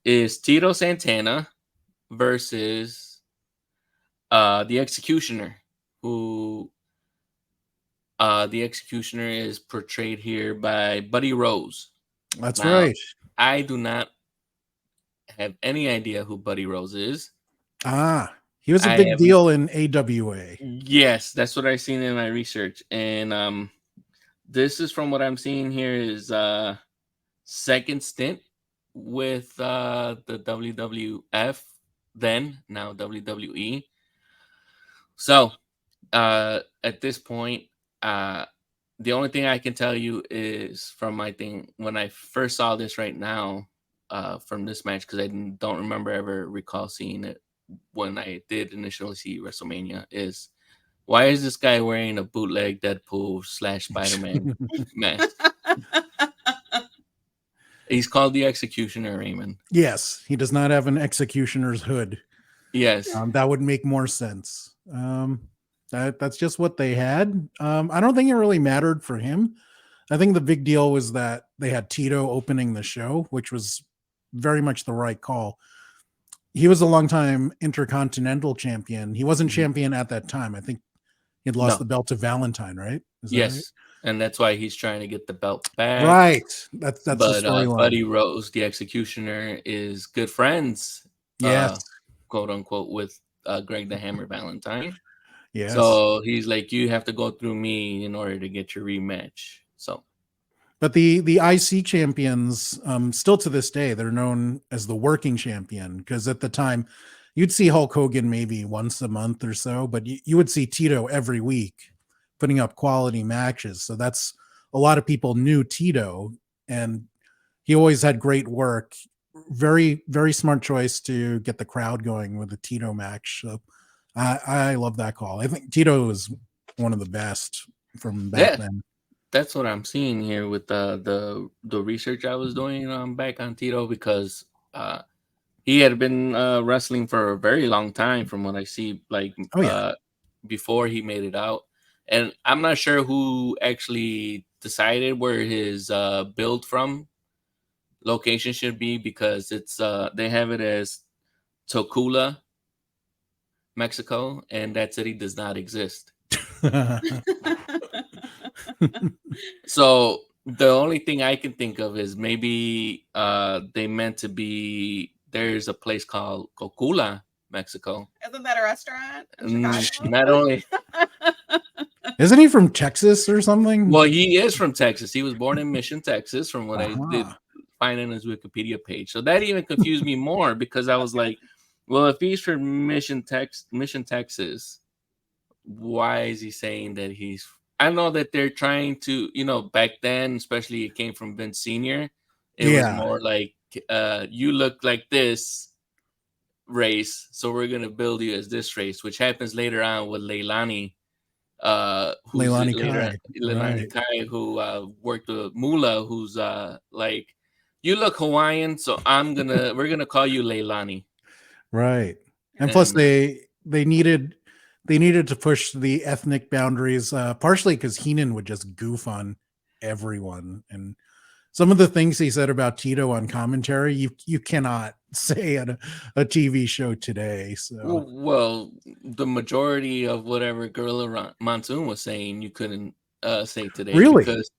is Tito Santana versus the Executioner, who the Executioner is portrayed here by Buddy Rose. That's Now, right. I do not have any idea who Buddy Rose is. He was a I big have deal in AWA. Yes, that's what I've seen in my research, and this is from what I'm seeing here is second stint with the WWF, then now WWE. So at this point, uh, the only thing I can tell you is from my thing when I first saw this right now from this match, because I don't remember ever recall seeing it when I did initially see WrestleMania, is why is this guy wearing a bootleg Deadpool / Spider-Man mask? He's called the Executioner, Raymond. Yes, he does not have an executioner's hood. Yes. That would make more sense. That's just what they had. I don't think it really mattered for him. I think the big deal was that they had Tito opening the show, which was very much the right call. He was a longtime intercontinental champion. He wasn't champion at that time. I think he'd lost the belt to Valentine, right? Is that right? Yes. And that's why he's trying to get the belt back. Right. That's the But storyline. Buddy Rose, the Executioner, is good friends, Yes. quote unquote, with Greg the Hammer Valentine. Yes. So he's like, you have to go through me in order to get your rematch. So, but the IC champions, still to this day, they're known as the working champion, because at the time you'd see Hulk Hogan maybe once a month or so, but you would see Tito every week putting up quality matches. So that's a lot of people knew Tito, and he always had great work. Very, very smart choice to get the crowd going with the Tito match. So I love that call. I think Tito is one of the best from back then. That's what I'm seeing here with the research I was doing back on Tito, because he had been wrestling for a very long time from what I see, like before he made it out. And I'm not sure who actually decided where his build from location should be, because it's they have it as Tocula, Mexico, and that city does not exist. So the only thing I can think of is maybe they meant to be, there's a place called Cocula, Mexico. Isn't that a restaurant? Not only isn't he from Texas or something? Well, he is from Texas. He was born in Mission, Texas, from what I did find on his Wikipedia page. So that even confused me more, because I was like, well, if he's from Mission, Texas, why is he saying that he's... I know that they're trying to, back then, especially it came from Vince Sr., it was more like, you look like this race, so we're going to build you as this race, which happens later on with Leilani. Leilani Kai, who worked with Moolah, who's like, you look Hawaiian, so we're gonna call you Leilani. Right. And plus they needed to push the ethnic boundaries, partially because Heenan would just goof on everyone. And some of the things he said about Tito on commentary, you cannot say at a TV show today. So well, the majority of whatever Gorilla Monsoon was saying, you couldn't say today. Really? Because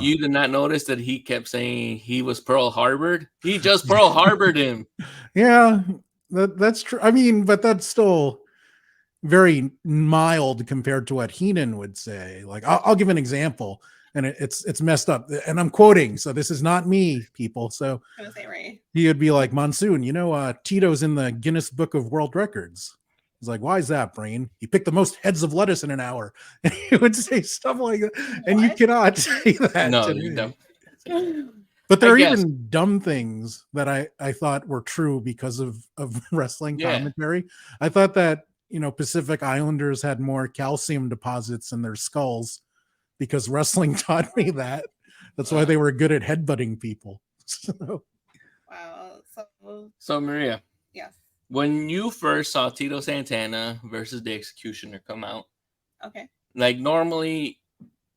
you did not notice that he kept saying he was Pearl Harbored. He just Pearl Harbored him. Yeah, that's true. I mean, but that's still very mild compared to what Heenan would say. Like, I'll give an example, and it's messed up, and I'm quoting, so this is not me, people. So he would be like, Monsoon, Tito's in the Guinness Book of World Records. He's like, why is that, Brain? He picked the most heads of lettuce in an hour. And he would say stuff like that. And you cannot say that. No, you don't. But there are even dumb things that I thought were true because of wrestling commentary. I thought that, Pacific Islanders had more calcium deposits in their skulls because wrestling taught me that. That's why they were good at headbutting people. Wow. So Maria. Yes. When you first saw Tito Santana versus the Executioner come out, okay, like normally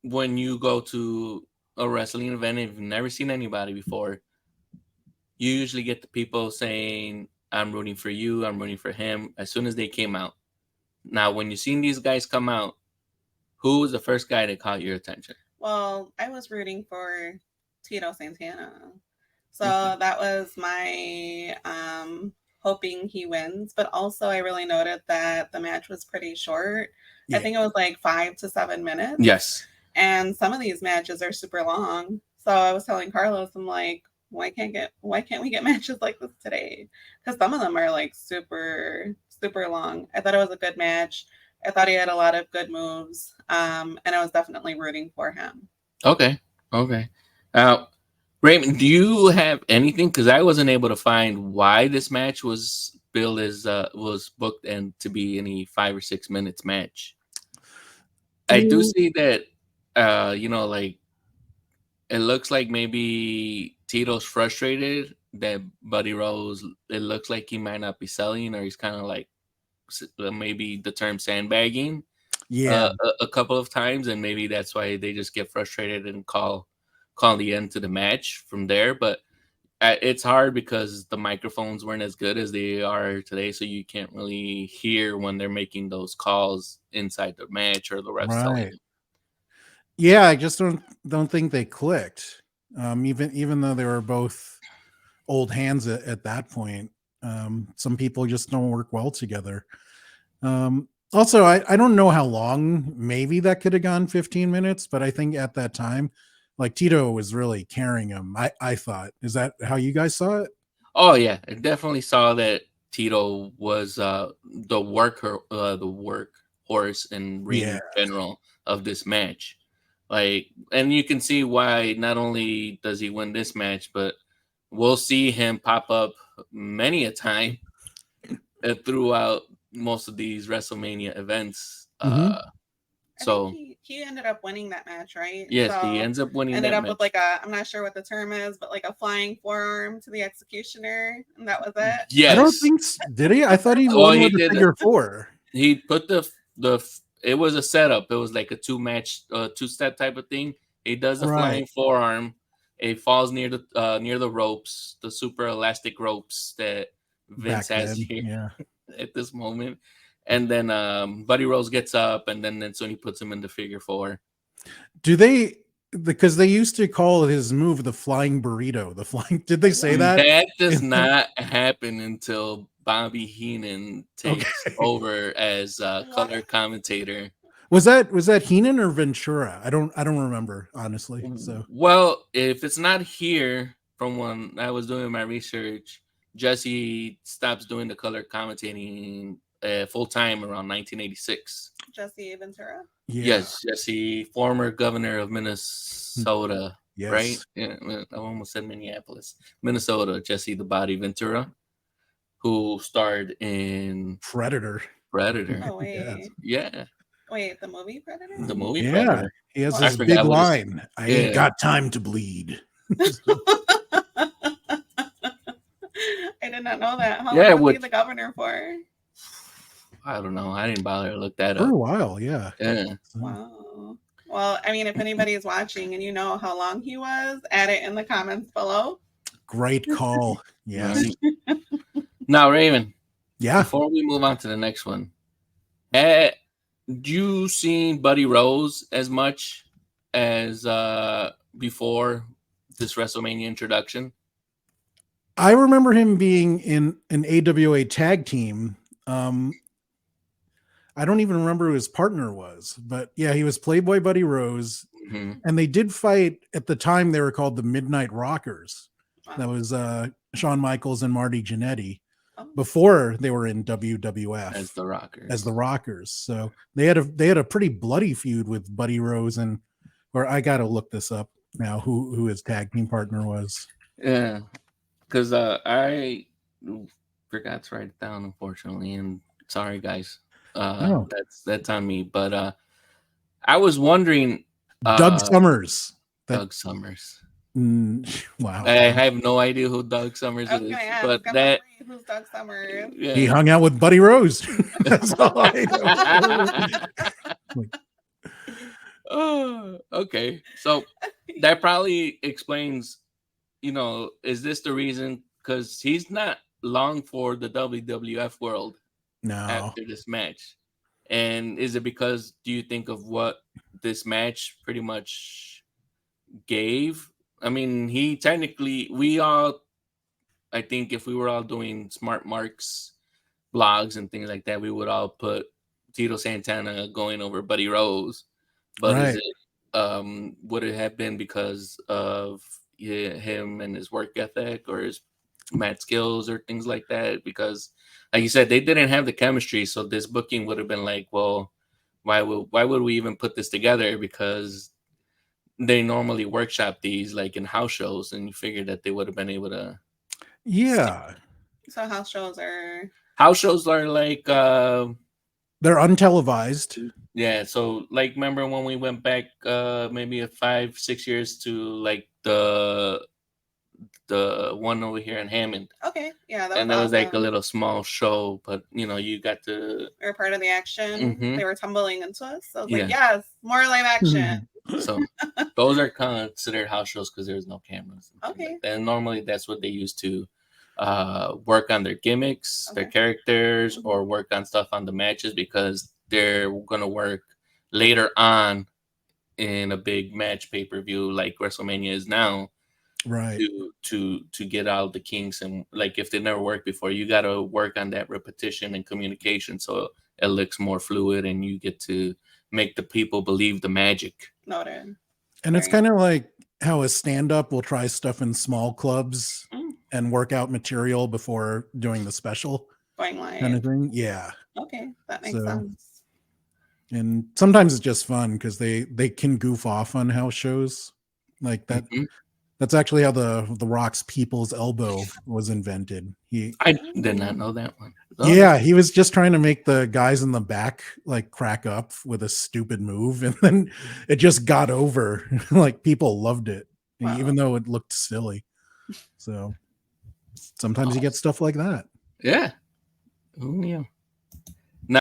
when you go to a wrestling event and you've never seen anybody before, you usually get the people saying, I'm rooting for you, I'm rooting for him, as soon as they came out. Now, when you've seen these guys come out, who was the first guy that caught your attention? Well, I was rooting for Tito Santana. So Mhm. that was my hoping he wins. But also, I really noted that the match was pretty short. I Yeah. think it was like 5 to 7 minutes. Yes. And some of these matches are super long. So I was telling Carlos, I'm like, why can't we get matches like this today? Because some of them are like super long. I thought it was a good match. I thought he had a lot of good moves, and I was definitely rooting for him. Okay. Now, Raymond, do you have anything? Because I wasn't able to find why this match was billed as was booked and to be any 5 or 6 minutes match. I do see that, like it looks like maybe Tito's frustrated that Buddy Rose. It looks like he might not be selling, or he's kind of like maybe the term sandbagging Yeah. a couple of times, and maybe that's why they just get frustrated and call the end to the match from there. But it's hard because the microphones weren't as good as they are today, so you can't really hear when they're making those calls inside the match or the refs telling Right. you. Yeah, I just don't think they clicked. Even though they were both old hands at that point. Some people just don't work well together. Also, I don't know how long. Maybe that could have gone 15 minutes, but I think at that time, like Tito was really carrying him. I thought. Is that how you guys saw it? Oh yeah, I definitely saw that Tito was the work horse and ring Yeah. in general of this match. Like, and you can see why not only does he win this match, but we'll see him pop up many a time throughout most of these WrestleMania events. Mhm. I think So he ended up winning that match, right? yes, he So ends up winning ended that up match. with like I'm not sure what the term is, but like a flying forearm to the executioner, and that was it. I don't Yes. think did he? I thought he Well, won he with a did. figure four. He put it was a setup. It was like a two step type of thing. He does a Right. flying forearm. It falls near the ropes, the super elastic ropes that Vince Back has then. here Yeah. at this moment. And then Buddy Rose gets up, and then that's when he puts him in the figure four. Do they because they used to call his move the flying burrito. The flying did they say that? That does not happen until Bobby Heenan takes Okay. over as color What? commentator. Was that Heenan or Ventura? I don't remember, honestly. So Well, if it's not here from when I was doing my research, Jesse stops doing the color commentating full time around 1986. Jesse Ventura. yeah. Yes, Jesse, former governor of Minnesota, right? Yes. Yeah, I almost said Minneapolis, Minnesota. Jesse the Body Ventura, who starred in Predator. Predator. Oh Yes. wait, Yeah, the movie Predator. the movie Yeah. Predator. He has Well, I this big forgot what his line. I ain't yeah. got time to bleed. I did not know that. How Yeah, long was he which the governor for? I don't know. I didn't bother to look that For up. a while, yeah. Yeah. Wow. Well, I mean, if anybody is watching and you know how long he was, add it in the comments below. Great call. Yes. Right. Now, Raven, Yeah. before we move on to the next one, had you seen Buddy Rose as much as before this WrestleMania introduction? I remember him being in an AWA tag team. I don't even remember who his partner was, but yeah, he was Playboy Buddy Rose. Mm-hmm. And they did fight at the time. They were called the Midnight Rockers. Wow. That was Shawn Michaels and Marty Jannetty Oh. before they were in WWF As the Rockers. as the Rockers. So they had a pretty bloody feud with Buddy Rose or I got to look this up now who his tag team partner was. Yeah, because I forgot to write it down, unfortunately, and sorry, guys. Oh. That's on me. But I was wondering, Doug Summers. Doug Summers. Wow. I have no idea who Doug Summers I was is, gonna ask, but I'm that like, who's Doug Summers? yeah. He hung out with Buddy Rose. That's all I know. Oh, okay. So that probably explains, is this the reason because he's not long for the WWF world No. after this match. And is it because, do you think of what this match pretty much gave? I mean, he technically, I think if we were all doing Smart Marks blogs and things like that, we would all put Tito Santana going over Buddy Rose. But is Right. it, would it have been because of him and his work ethic or his mat skills or things like that? Because, like you said, they didn't have the chemistry, so this booking would have been like, well, why would we even put this together? Because they normally workshop these like in house shows, and you figure that they would have been able to. Yeah. So house shows are like They're untelevised. yeah, so like remember when we went back maybe 5-6 years to like the one over here in Hammond. Okay, yeah, that and was that was like a awesome. little small show, but you got to We were part of the action. Mhm. They were tumbling into us. So I was Yeah. like, yes, more live action. So those are considered house shows because there's no cameras. Okay. And normally that's what they use to work on their gimmicks, their Okay. characters, or work on stuff on the matches because they're gonna work later on in a big match pay-per-view like WrestleMania is now. Right. To get out the kinks, and like if they never worked before, you got to work on that repetition and communication so it looks more fluid and you get to make the people believe the magic. Noted. And it's Right. kind of like how a stand-up will try stuff in small clubs and work out material before doing the special Going live. kind of thing. Yeah. Okay, that makes So- sense. And sometimes it's just fun because they can goof off on house shows like that. Mhm. That's actually how the Rock's People's Elbow was invented. I did not know that one. Yeah, he was just trying to make the guys in the back like crack up with a stupid move, and then it just got over. Like people loved it, Wow. even though it looked silly. So sometimes you get stuff like that. Yeah. Ooh, yeah.